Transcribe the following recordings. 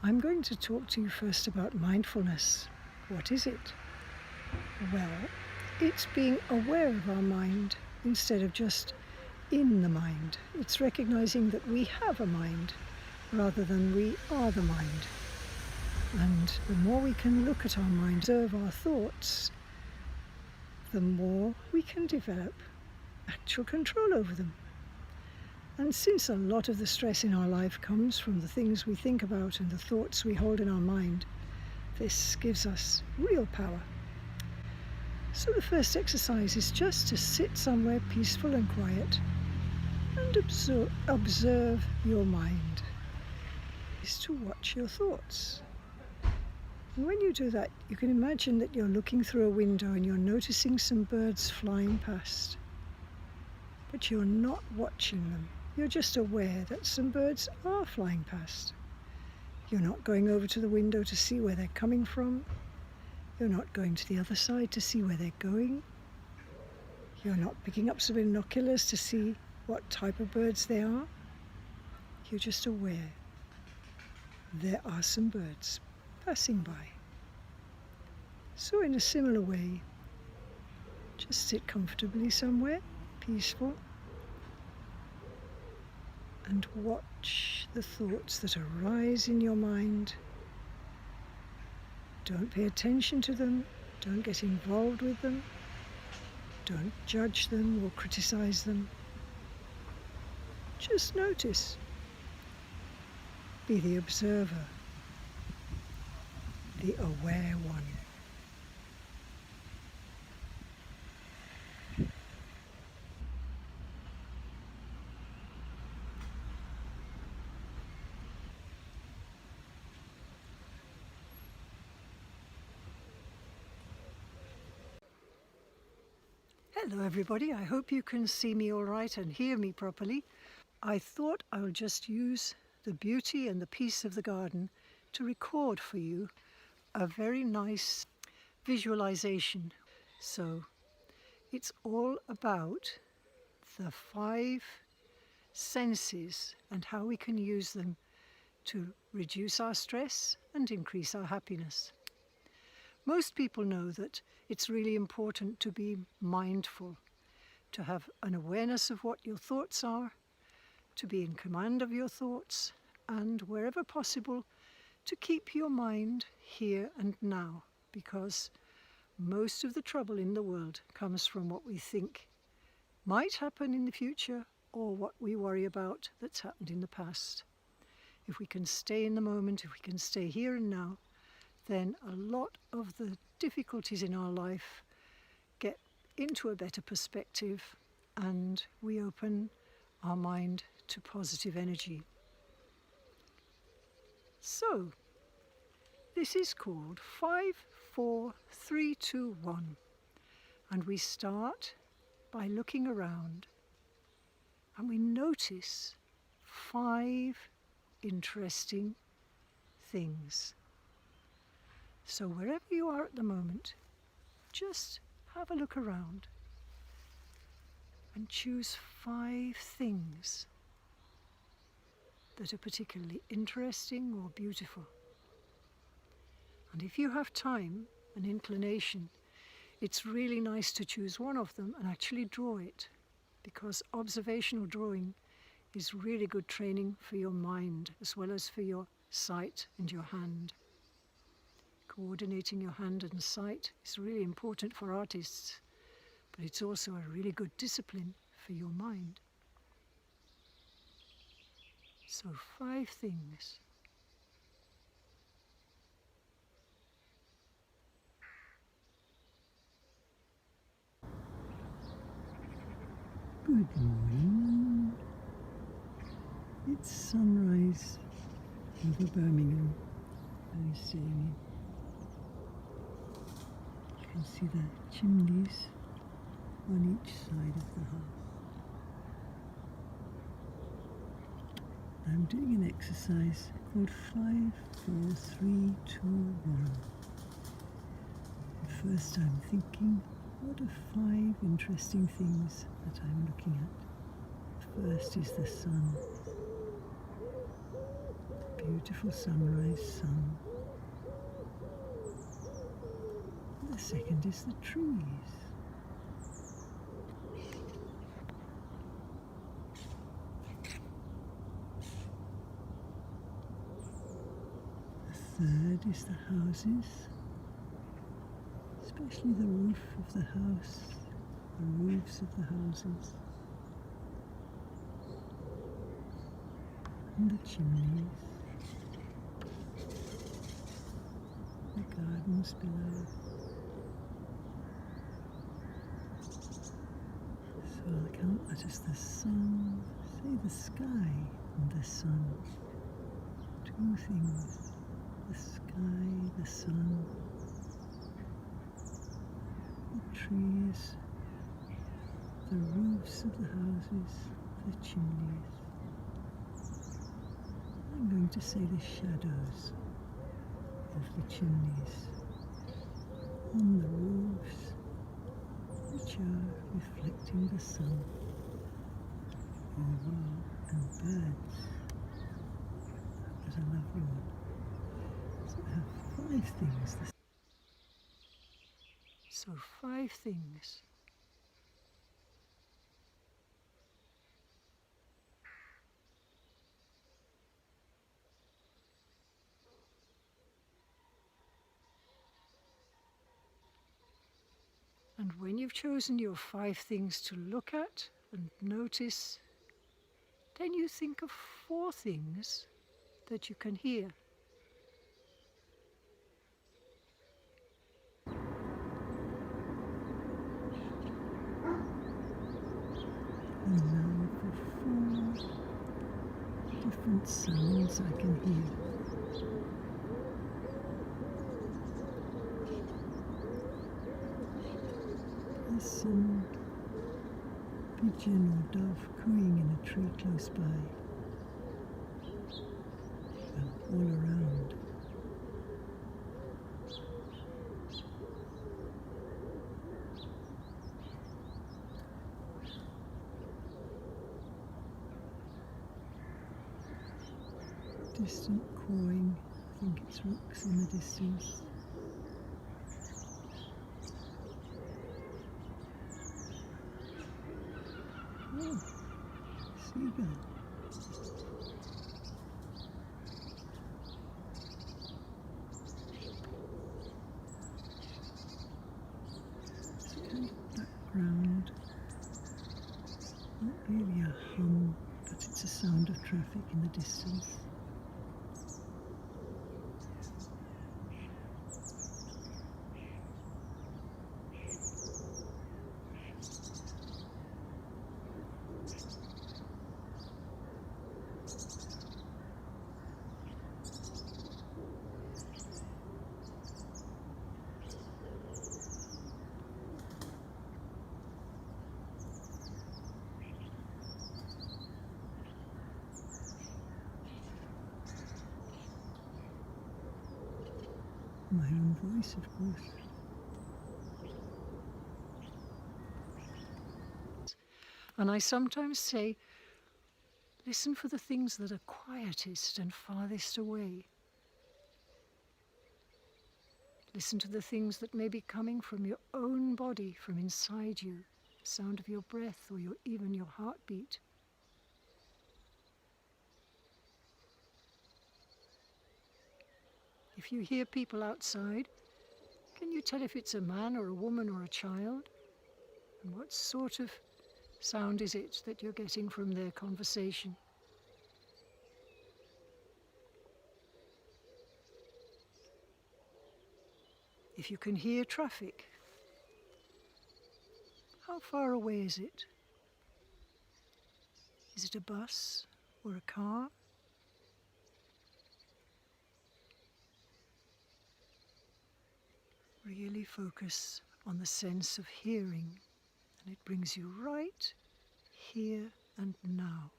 I'm going to talk to you first about mindfulness. What is it? Well, it's being aware of our mind instead of just in the mind. It's recognizing that we have a mind rather than we are the mind. And the more we can look at our mind, observe our thoughts, the more we can develop actual control over them. And since a lot of the stress in our life comes from the things we think about and the thoughts we hold in our mind, this gives us real power. So the first exercise is just to sit somewhere peaceful and quiet and observe your mind. Is to watch your thoughts. And when you do that, you can imagine that you're looking through a window and you're noticing some birds flying past. But you're not watching them. You're just aware that some birds are flying past. You're not going over to the window to see where they're coming from. You're not going to the other side to see where they're going. You're not picking up some binoculars to see what type of birds they are. You're just aware there are some birds passing by. So in a similar way, just sit comfortably somewhere, peaceful, and watch the thoughts that arise in your mind. Don't pay attention to them, don't get involved with them, don't judge them or criticize them. Just notice. Be the observer, the aware one. Hello everybody, I hope you can see me all right and hear me properly. I thought I'll just use the beauty and the peace of the garden to record for you a very nice visualization. So it's all about the 5 senses and how we can use them to reduce our stress and increase our happiness. Most people know that it's really important to be mindful, to have an awareness of what your thoughts are, to be in command of your thoughts, and wherever possible, to keep your mind here and now, because most of the trouble in the world comes from what we think might happen in the future or what we worry about that's happened in the past. If we can stay in the moment, if we can stay here and now, then a lot of the difficulties in our life get into a better perspective and we open our mind to positive energy. So, this is called 5, 4, 3, 2, 1. And we start by looking around and we notice 5 interesting things. So wherever you are at the moment, just have a look around and choose 5 things that are particularly interesting or beautiful. And if you have time and inclination, it's really nice to choose one of them and actually draw it, because observational drawing is really good training for your mind as well as for your sight and your hand. Coordinating your hand and sight is really important for artists, but it's also a really good discipline for your mind. So 5 things. Good morning. It's sunrise over Birmingham. I see. You can see the chimneys on each side of the house. I'm doing an exercise called 5, 4, 3, 2, 1. At first I'm thinking, what are 5 interesting things that I'm looking at? First is the sun. beautiful sunrise sun. The second is the trees. The third is the houses, especially the roof of the house, the roofs of the houses, and the chimneys, the gardens below. So I'll count that as the sun, say the sky and the sun. Two things, the sky, the sun, the trees, the roofs of the houses, the chimneys. I'm going to say the shadows of the chimneys on the roofs, which are reflecting the sun. Oh wow, and birds. That was a lovely one. So I have 5 things. So 5 things. And when you've chosen your 5 things to look at and notice, then you think of 4 things that you can hear. And now for 4 different sounds I can hear. There's some pigeon or dove cooing in a tree close by. Well, all around. Distant cawing, I think it's rooks in the distance. Oh, seagull. It's kind of background, not really a hum, but it's a sound of traffic in the distance. My own voice, of course. And I sometimes say, listen for the things that are quietest and farthest away. Listen to the things that may be coming from your own body, from inside you, the sound of your breath or even your heartbeat. If you hear people outside, can you tell if it's a man or a woman or a child? And what sort of sound is it that you're getting from their conversation? If you can hear traffic, how far away is it? Is it a bus or a car? Really focus on the sense of hearing, and it brings you right here and now.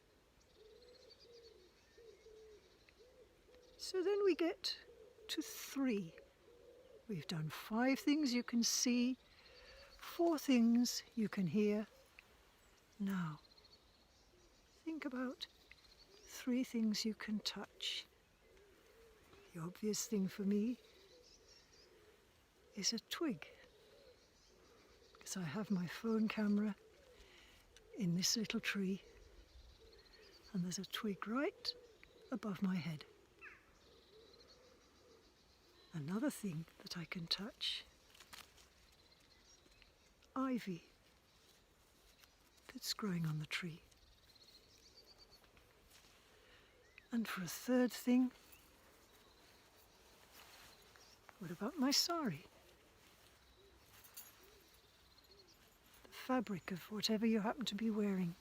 So then we get to 3. We've done 5 things you can see, 4 things you can hear. Now, think about 3 things you can touch. The obvious thing for me is a twig, because I have my phone camera in this little tree, and there's a twig right above my head. Another thing that I can touch, ivy that's growing on the tree. And for a third thing, what about my sari? The fabric of whatever you happen to be wearing.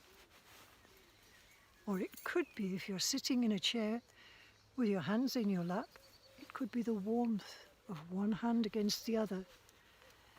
Or it could be, if you're sitting in a chair with your hands in your lap, it could be the warmth of one hand against the other